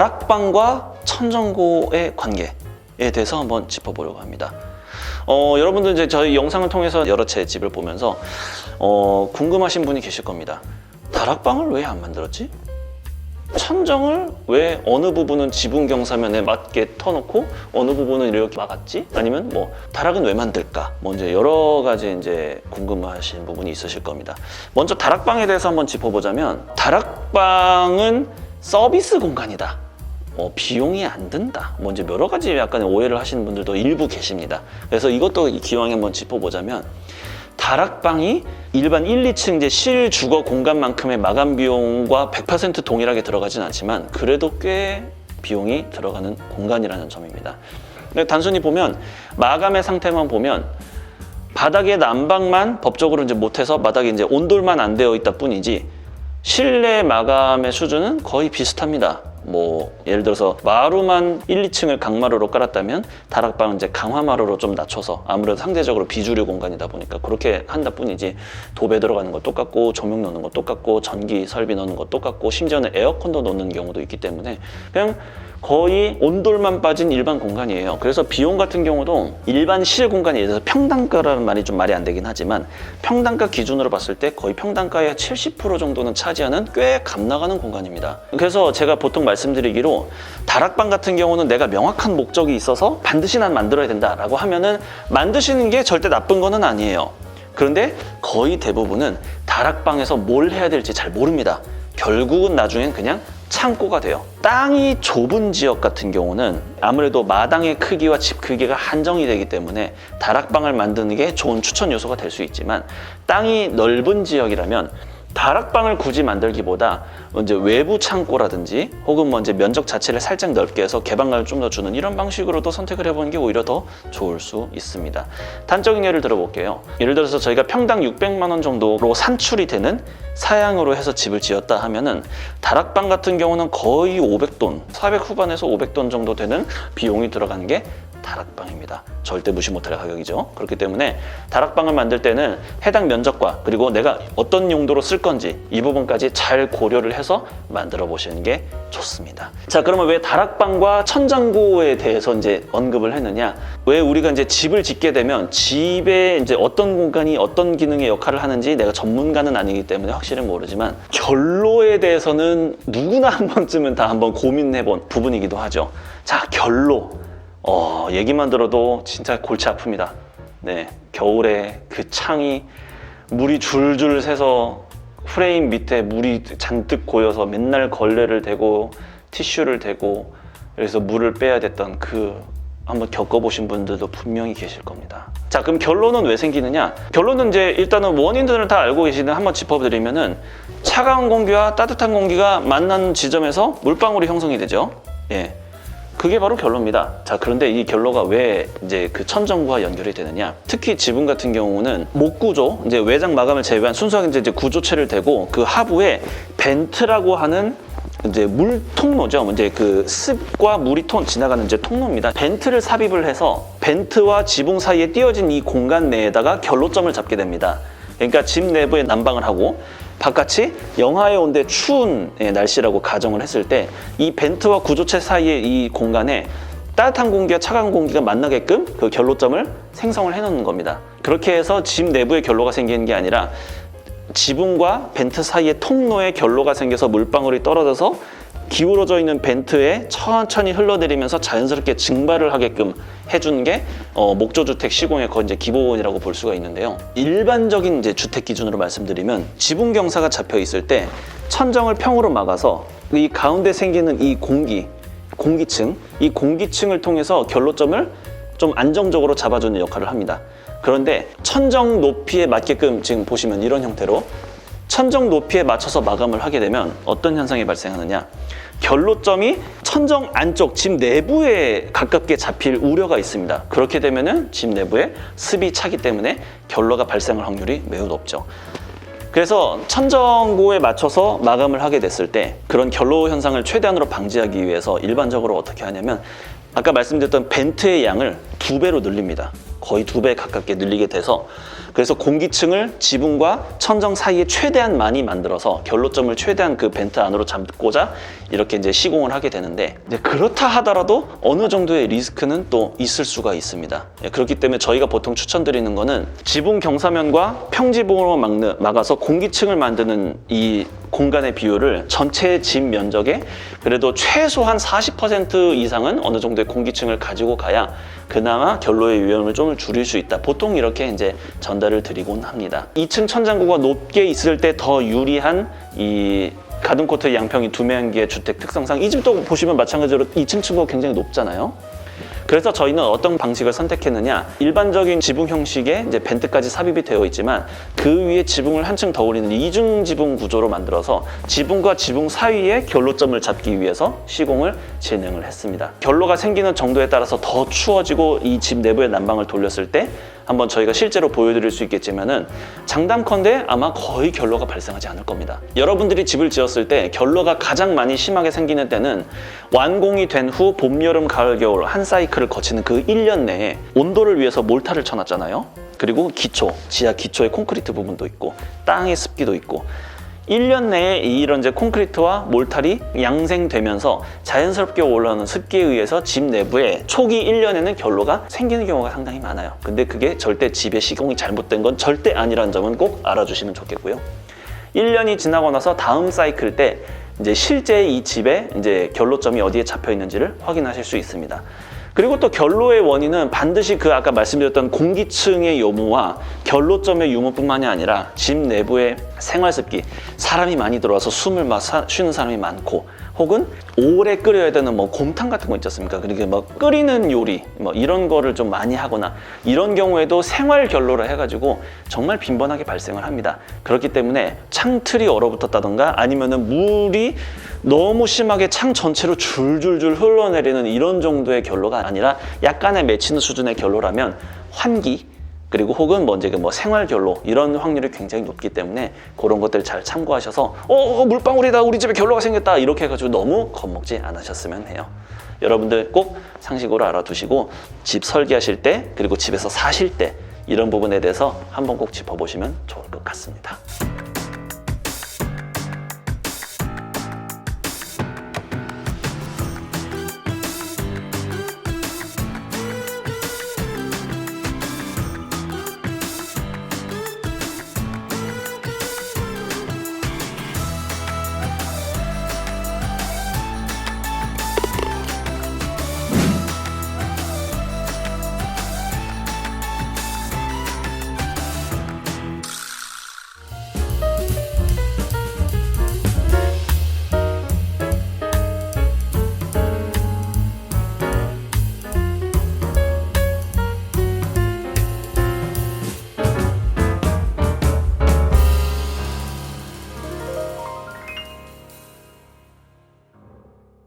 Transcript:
다락방과 천정고의 관계에 대해서 한번 짚어보려고 합니다. 여러분들 이제 저희 영상을 통해서 여러 채 집을 보면서 궁금하신 분이 계실 겁니다. 다락방을 왜 안 만들었지? 천정을 왜 어느 부분은 지붕 경사면에 맞게 터놓고 어느 부분은 이렇게 막았지? 아니면 뭐 다락은 왜 만들까? 뭐 이제 여러 가지 이제 궁금하신 부분이 있으실 겁니다. 먼저 다락방에 대해서 한번 짚어보자면, 다락방은 서비스 공간이다, 비용이 안 든다, 뭐 이제 여러 가지 약간 오해를 하시는 분들도 일부 계십니다. 그래서 이것도 기왕에 한번 짚어보자면, 다락방이 일반 1, 2층 이제 실주거 공간만큼의 마감 비용과 100% 동일하게 들어가진 않지만 그래도 꽤 비용이 들어가는 공간이라는 점입니다. 근데 단순히 보면 마감의 상태만 보면 바닥에 난방만 법적으로 이제 못해서 바닥에 이제 온돌만 안 되어 있다 뿐이지 실내 마감의 수준은 거의 비슷합니다. 뭐 예를 들어서 마루만 1, 2층을 강마루로 깔았다면 다락방은 이제 강화마루로 좀 낮춰서, 아무래도 상대적으로 비주류 공간이다 보니까 그렇게 한다 뿐이지 도배 들어가는 거 똑같고 조명 넣는 거 똑같고 전기 설비 넣는 거 똑같고 심지어는 에어컨도 넣는 경우도 있기 때문에 그냥 거의 온돌만 빠진 일반 공간이에요. 그래서 비용 같은 경우도 일반 실 공간에 예를 들어서 평당가라는 말이 좀 말이 안 되긴 하지만 평당가 기준으로 봤을 때 거의 평당가의 70% 정도는 차지하는 꽤 값나가는 공간입니다. 그래서 제가 보통 말씀드리기로 다락방 같은 경우는 내가 명확한 목적이 있어서 반드시 난 만들어야 된다라고 하면은 만드시는 게 절대 나쁜 거는 아니에요. 그런데 거의 대부분은 다락방에서 뭘 해야 될지 잘 모릅니다. 결국은 나중엔 그냥 창고가 돼요. 땅이 좁은 지역 같은 경우는 아무래도 마당의 크기와 집 크기가 한정이 되기 때문에 다락방을 만드는 게 좋은 추천 요소가 될 수 있지만, 땅이 넓은 지역이라면 다락방을 굳이 만들기보다 이제 외부 창고라든지 혹은 뭐 이제 면적 자체를 살짝 넓게 해서 개방감을 좀 더 주는 이런 방식으로도 선택을 해보는 게 오히려 더 좋을 수 있습니다. 단적인 예를 들어볼게요. 예를 들어서 저희가 평당 600만 원 정도로 산출이 되는 사양으로 해서 집을 지었다 하면은 다락방 같은 경우는 거의 500돈, 400 후반에서 500돈 정도 되는 비용이 들어가는 게 다락방입니다. 절대 무시 못할 가격이죠. 그렇기 때문에 다락방을 만들 때는 해당 면적과 그리고 내가 어떤 용도로 쓸 건지 이 부분까지 잘 고려를 해서 만들어 보시는 게 좋습니다. 자, 그러면 왜 다락방과 천장고에 대해서 이제 언급을 했느냐? 왜 우리가 이제 집을 짓게 되면 집에 이제 어떤 공간이 어떤 기능의 역할을 하는지 내가 전문가는 아니기 때문에 확실히 모르지만 결로에 대해서는 누구나 한 번쯤은 다 한번 고민해본 부분이기도 하죠. 자, 결로. 얘기만 들어도 진짜 골치 아픕니다. 네, 겨울에 그 창이 물이 줄줄 새서 프레임 밑에 물이 잔뜩 고여서 맨날 걸레를 대고 티슈를 대고 그래서 물을 빼야 됐던 그 한번 겪어보신 분들도 분명히 계실 겁니다. 자, 그럼 결로는 왜 생기느냐? 결로는 이제 일단은 원인들을 다 알고 계시는 한번 짚어드리면은 차가운 공기와 따뜻한 공기가 만나는 지점에서 물방울이 형성이 되죠. 예. 그게 바로 결로입니다. 자, 그런데 이 결로가 왜 이제 그 천정구와 연결이 되느냐? 특히 지붕 같은 경우는 목구조, 이제 외장 마감을 제외한 순수하게 이제 구조체를 대고 그 하부에 벤트라고 하는 이제 물 통로죠. 이제 그 습과 물이 지나가는 이제 통로입니다. 벤트를 삽입을 해서 벤트와 지붕 사이에 띄어진 이 공간 내에다가 결로점을 잡게 됩니다. 그러니까 집 내부에 난방을 하고 바깥이 영하의 온대 추운 날씨라고 가정을 했을 때 이 벤트와 구조체 사이의 이 공간에 따뜻한 공기와 차가운 공기가 만나게끔 그 결로점을 생성을 해놓는 겁니다. 그렇게 해서 집 내부에 결로가 생기는 게 아니라 지붕과 벤트 사이의 통로에 결로가 생겨서 물방울이 떨어져서 기울어져 있는 벤트에 천천히 흘러내리면서 자연스럽게 증발을 하게끔 해주는 게 목조주택 시공의 거의 이제 기본이라고 볼 수가 있는데요. 일반적인 이제 주택 기준으로 말씀드리면 지붕 경사가 잡혀 있을 때 천정을 평으로 막아서 이 가운데 생기는 이 공기층, 이 공기층을 통해서 결로점을 좀 안정적으로 잡아주는 역할을 합니다. 그런데 천정 높이에 맞게끔 지금 보시면 이런 형태로 천정 높이에 맞춰서 마감을 하게 되면 어떤 현상이 발생하느냐? 결로점이 천정 안쪽 집 내부에 가깝게 잡힐 우려가 있습니다. 그렇게 되면은 집 내부에 습이 차기 때문에 결로가 발생할 확률이 매우 높죠. 그래서 천정고에 맞춰서 마감을 하게 됐을 때 그런 결로 현상을 최대한으로 방지하기 위해서 일반적으로 어떻게 하냐면 아까 말씀드렸던 벤트의 양을 2배로 늘립니다. 거의 2배 가깝게 늘리게 돼서 그래서 공기층을 지붕과 천정 사이에 최대한 많이 만들어서 결로점을 최대한 그 벤트 안으로 잡고자 이렇게 이제 시공을 하게 되는데 이제 그렇다 하더라도 어느 정도의 리스크는 또 있을 수가 있습니다. 그렇기 때문에 저희가 보통 추천드리는 거는 지붕 경사면과 평지붕으로 막아서 공기층을 만드는 이 공간의 비율을 전체 집 면적의 그래도 최소한 40% 이상은 어느 정도의 공기층을 가지고 가야 그나마 결로의 위험을 좀 줄일 수 있다. 보통 이렇게 이제 전달을 드리곤 합니다. 2층 천장고가 높게 있을 때 더 유리한 이 가든코트 양평이 2명기의 주택 특성상 이 집도 보시면 마찬가지로 2층 층고가 굉장히 높잖아요. 그래서 저희는 어떤 방식을 선택했느냐, 일반적인 지붕 형식의 이제 벤트까지 삽입이 되어 있지만 그 위에 지붕을 한층 더 올리는 이중 지붕 구조로 만들어서 지붕과 지붕 사이에 결로점을 잡기 위해서 시공을 진행을 했습니다. 결로가 생기는 정도에 따라서 더 추워지고 이 집 내부의 난방을 돌렸을 때 한번 저희가 실제로 보여드릴 수 있겠지만은 장담컨대 아마 거의 결로가 발생하지 않을 겁니다. 여러분들이 집을 지었을 때 결로가 가장 많이 심하게 생기는 때는 완공이 된 후 봄, 여름, 가을, 겨울 한 사이클을 거치는 그 1년 내에 온도를 위해서 몰타를 쳐놨잖아요. 그리고 기초, 지하 기초의 콘크리트 부분도 있고 땅의 습기도 있고 1년 내에 이런 이제 콘크리트와 몰탈이 양생되면서 자연스럽게 올라오는 습기에 의해서 집 내부에 초기 1년에는 결로가 생기는 경우가 상당히 많아요. 근데 그게 절대 집의 시공이 잘못된 건 절대 아니라는 점은 꼭 알아주시면 좋겠고요. 1년이 지나고 나서 다음 사이클 때 이제 실제 이 집에 이제 결로점이 어디에 잡혀 있는지를 확인하실 수 있습니다. 그리고 또 결로의 원인은 반드시 그 아까 말씀드렸던 공기층의 유무와 결로점의 유무뿐만이 아니라 집 내부의 생활습기, 사람이 많이 들어와서 숨을 막 쉬는 사람이 많고 혹은 오래 끓여야 되는 뭐 곰탕 같은 거 있지 않습니까? 그러니까 뭐 끓이는 요리 뭐 이런 거를 좀 많이 하거나 이런 경우에도 생활 결로를 해가지고 정말 빈번하게 발생을 합니다. 그렇기 때문에 창틀이 얼어붙었다던가 아니면은 물이 너무 심하게 창 전체로 줄줄줄 흘러내리는 이런 정도의 결로가 아니라 약간의 맺히는 수준의 결로라면 환기 그리고 혹은 뭐 이제 뭐 생활 결로 이런 확률이 굉장히 높기 때문에 그런 것들 잘 참고하셔서 물방울이다 우리 집에 결로가 생겼다 이렇게 해가지고 너무 겁먹지 않으셨으면 해요. 여러분들 꼭 상식으로 알아두시고 집 설계하실 때 그리고 집에서 사실 때 이런 부분에 대해서 한번 꼭 짚어보시면 좋을 것 같습니다.